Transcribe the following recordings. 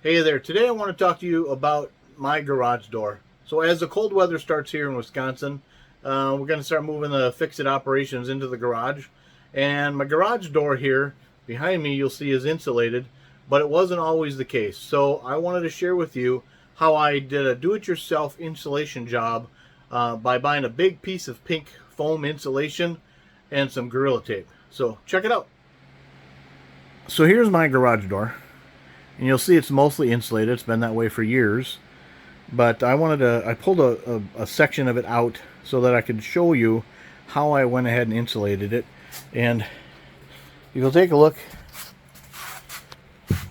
Hey there, today I want to talk to you about my garage door. So as the cold weather starts here in Wisconsin, we're going to start moving the fix-it operations into the garage. And my garage door here behind me you'll see is insulated, but it wasn't always the case. So I wanted to share with you how I did a do-it-yourself insulation job by buying a big piece of pink foam insulation and some Gorilla Tape. So check it out. So here's my garage door. And you'll see it's mostly insulated. It's been that way for years. But I pulled a section of it out so that I could show you how I went ahead and insulated it. And if you'll take a look,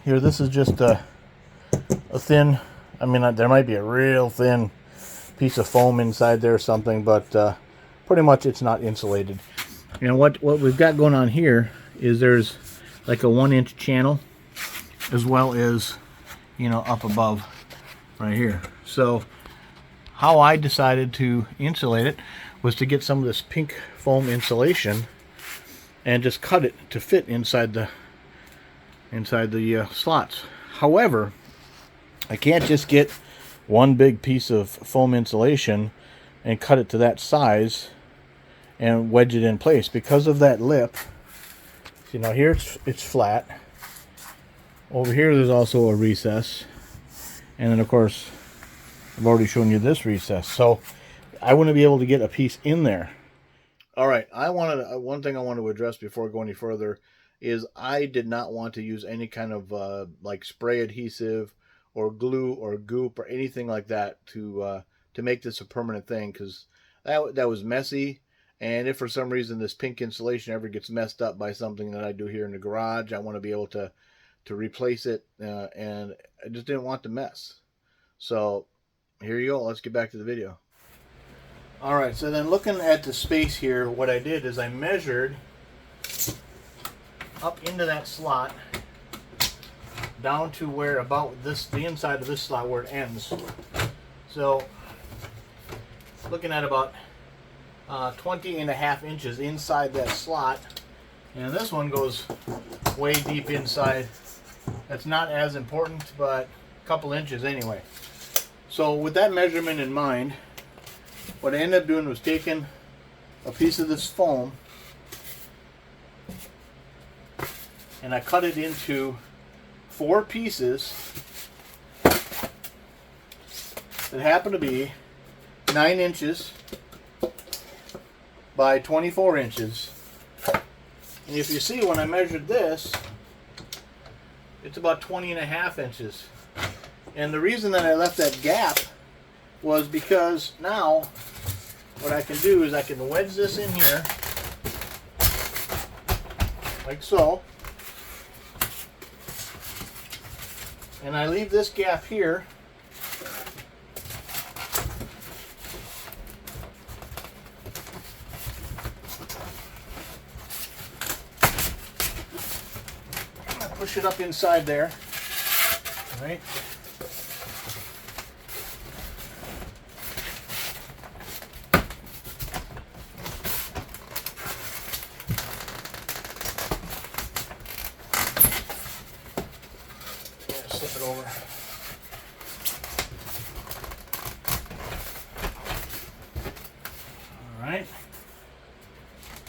here this is just a thin, there might be a real thin piece of foam inside there or something, but pretty much it's not insulated. And what we've got going on here is there's like a 1-inch channel, as well as, up above right here. So how I decided to insulate it was to get some of this pink foam insulation and just cut it to fit inside the slots. However, I can't just get one big piece of foam insulation and cut it to that size and wedge it in place because of that lip. Here it's flat. Over here there's also a recess, and then of course I've already shown you this recess, so I want to be able to get a piece in there. Alright, one thing I want to address before I go any further is I did not want to use any kind of like spray adhesive or glue or goop or anything like that to make this a permanent thing, because that was messy. And if for some reason this pink insulation ever gets messed up by something that I do here in the garage, I want to be able to replace it, and I just didn't want the mess. So here you go, let's get back to the video. Alright, so then looking at the space here, what I did is I measured up into that slot down to where about the inside of this slot where it ends. So looking at about 20.5 inches inside that slot, and this one goes way deep inside. That's not as important, but a couple inches anyway. So with that measurement in mind, what I ended up doing was taking a piece of this foam and I cut it into 4 pieces that happen to be 9 inches by 24 inches. And if you see, when I measured this, it's about 20.5 inches. And the reason that I left that gap was because now what I can do is I can wedge this in here like so, and I leave this gap here push it up inside there, right? Yeah, slip it over. All right.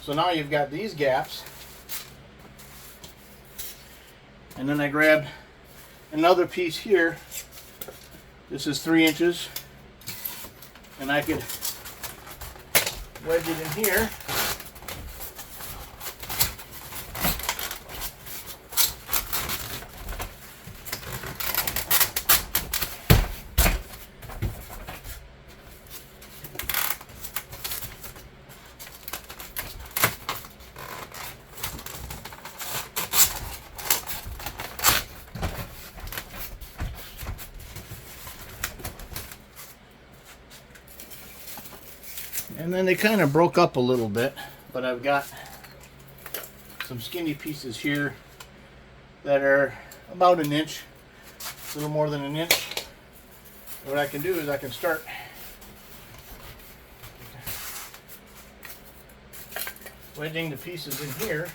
So now you've got these gaps. And then I grabbed another piece here. This is 3 inches. And I could wedge it in here. And then they kind of broke up a little bit, but I've got some skinny pieces here that are about an inch, a little more than an inch. What I can do is I can start wedging the pieces in here.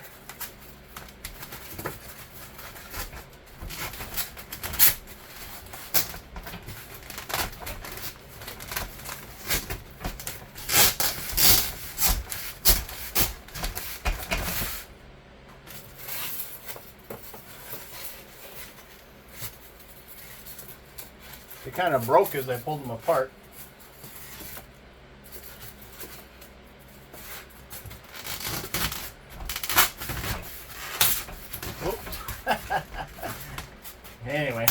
They kind of broke as I pulled them apart. Anyway,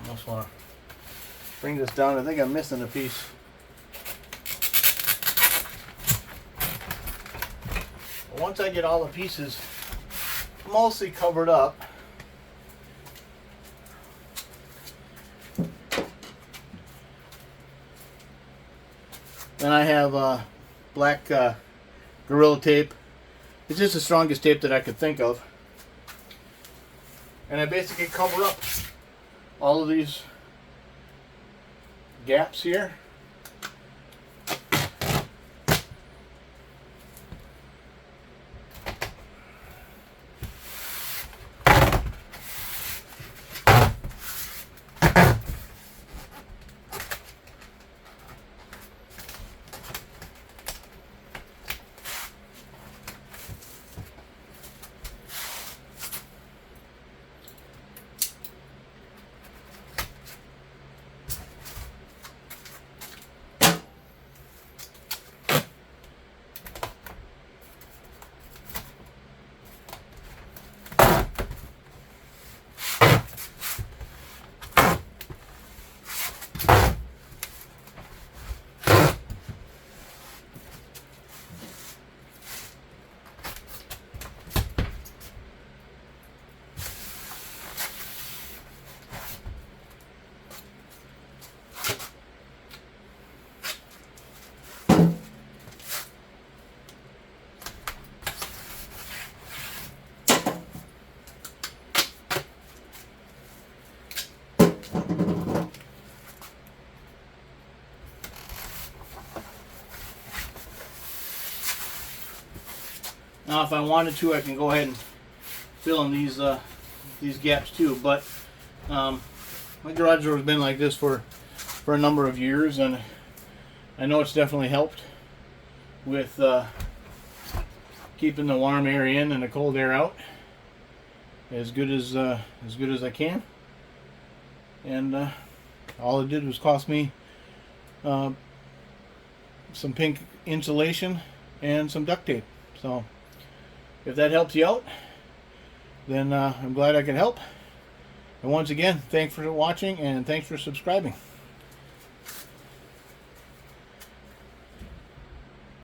I just want to bring this down. I think I'm missing a piece. Once I get all the pieces mostly covered up, then I have black Gorilla Tape. It's just the strongest tape that I could think of. And I basically cover up all of these gaps here. Now, if I wanted to, I can go ahead and fill in these gaps too. But my garage door has been like this for a number of years, and I know it's definitely helped with keeping the warm air in and the cold air out as good as I can. And all it did was cost me some pink insulation and some duct tape. So if that helps you out, then I'm glad I could help. And once again, thanks for watching and thanks for subscribing.